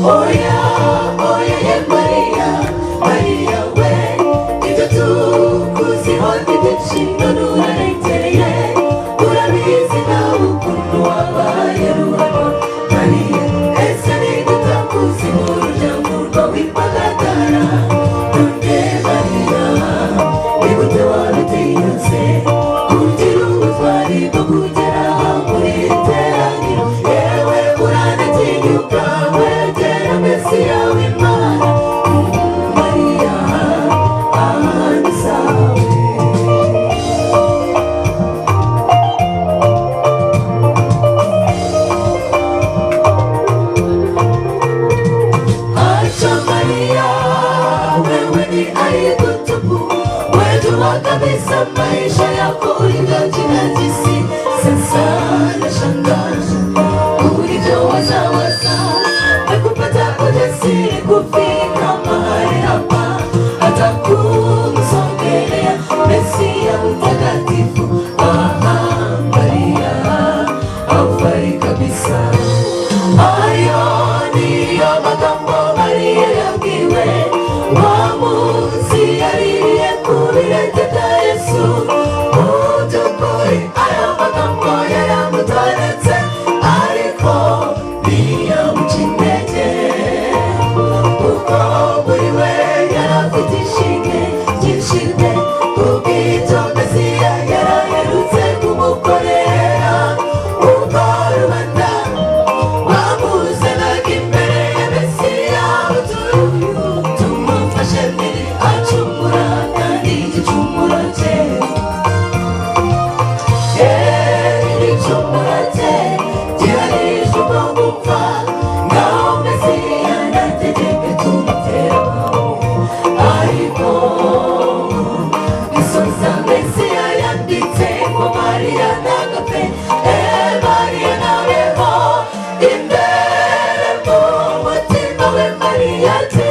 oya oya ye Mariya, Mariya we, ibyo tukuziho ni byinshi none urarengereye, urabizi nawe ukuntu wabaye ruhano. Mariya ese ninde utakuzi mu muryango w'impagarara? None Mariya ni gute wabitinyutse kugira ubutwari bwo kugera muri iri teraniro? Yewe uranatinyuka wegera Mesiya w'Imana. Mariya ahandi sawe. Acha Maria, wewe ni aliyekutubu, wajua kabisa maisha yako ulivyojinajisi. Sasa nashangaa ulivyowazawaza na kupata ujasiri kufika mahali hapa, hata kumsogelea Mesia mtakatifu. Aha, Maria haufai kabisa. Hayo ndiyo magambo Mariya yabwiwe wamuzi yaririye ku birenge bya Yesu. Mu by'ukuri aya magambo yaramutoretse, ariko ntiyamuca intege, kuko muri we yarafite ishimwe ryinshi pe, kubw'ibyo Mesiya yaraherutse kumukorera. Ubwo rubanda bamuzanaga imbere ya Mesiya, tumufashe mbere acumura kandi igicumuro cye, igicumuro cye gihanishwa ubwo gupfa. Ngaho Mesiya nategeke tumutera amabuye, ariko bisoza Mesiya yanditse ko Mariya ntagapfe. Mariya nabeho imbere mu mutima we. Mariya ati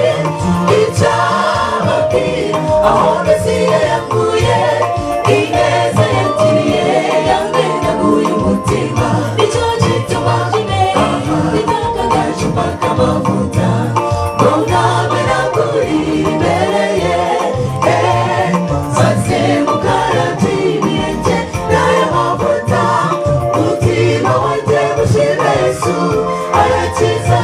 icyababwira aho Mesiya yavuye, ineza yagiriye yamenaguye umutima. Nicyo gituma bitanga agacupa k'amavuta ngo nkamenagurire imbere ye, maze mukarabye ibirenge n'ayo mavuta. Umutima wanjye mushime Yesu arakiza.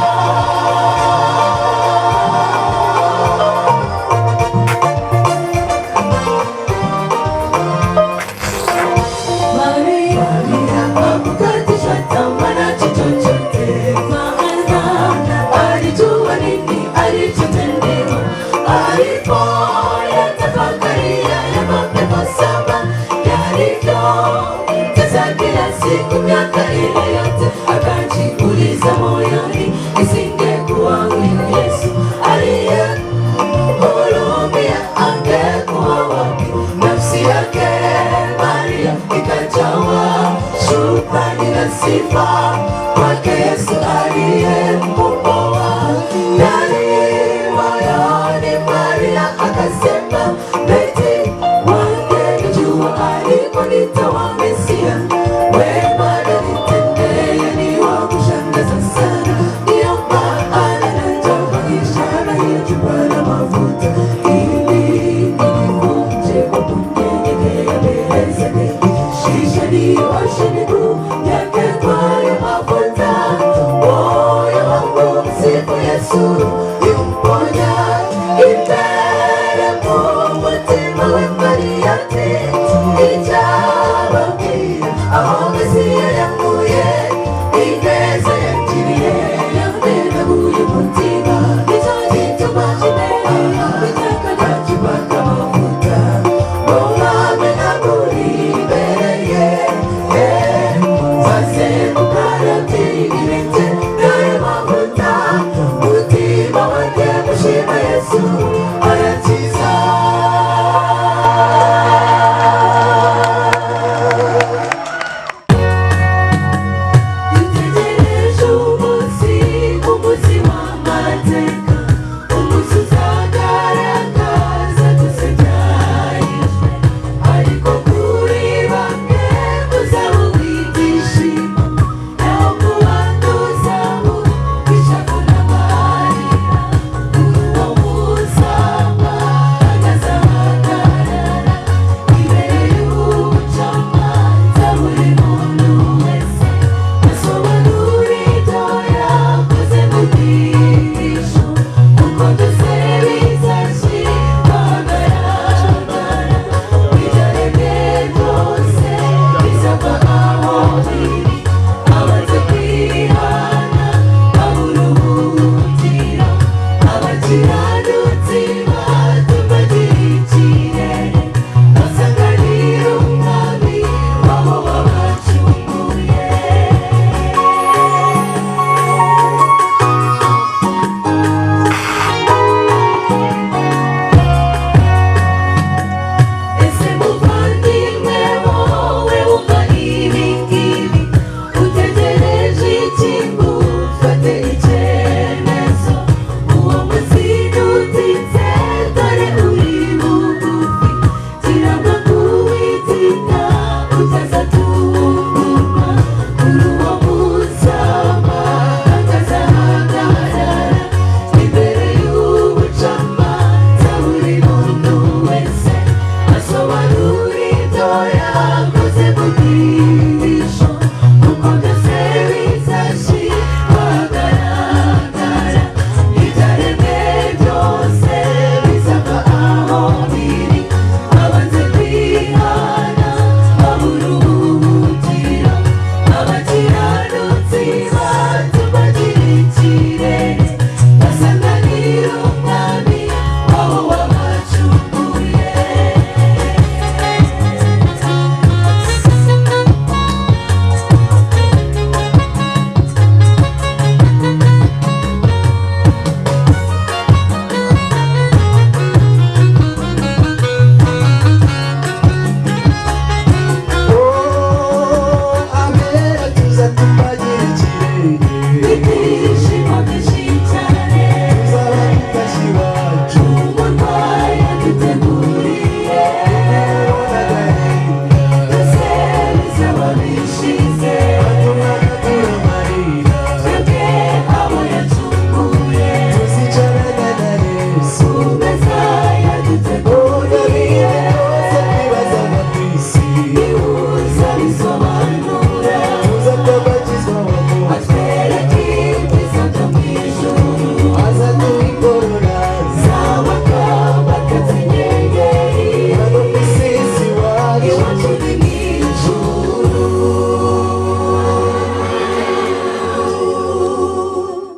Mariya akukatisha tamaa chochote, maana alijua nini alichotendewa. Alipoyatafakaria ya mapepo saba yalivyotesa kila siku miaka ile yote,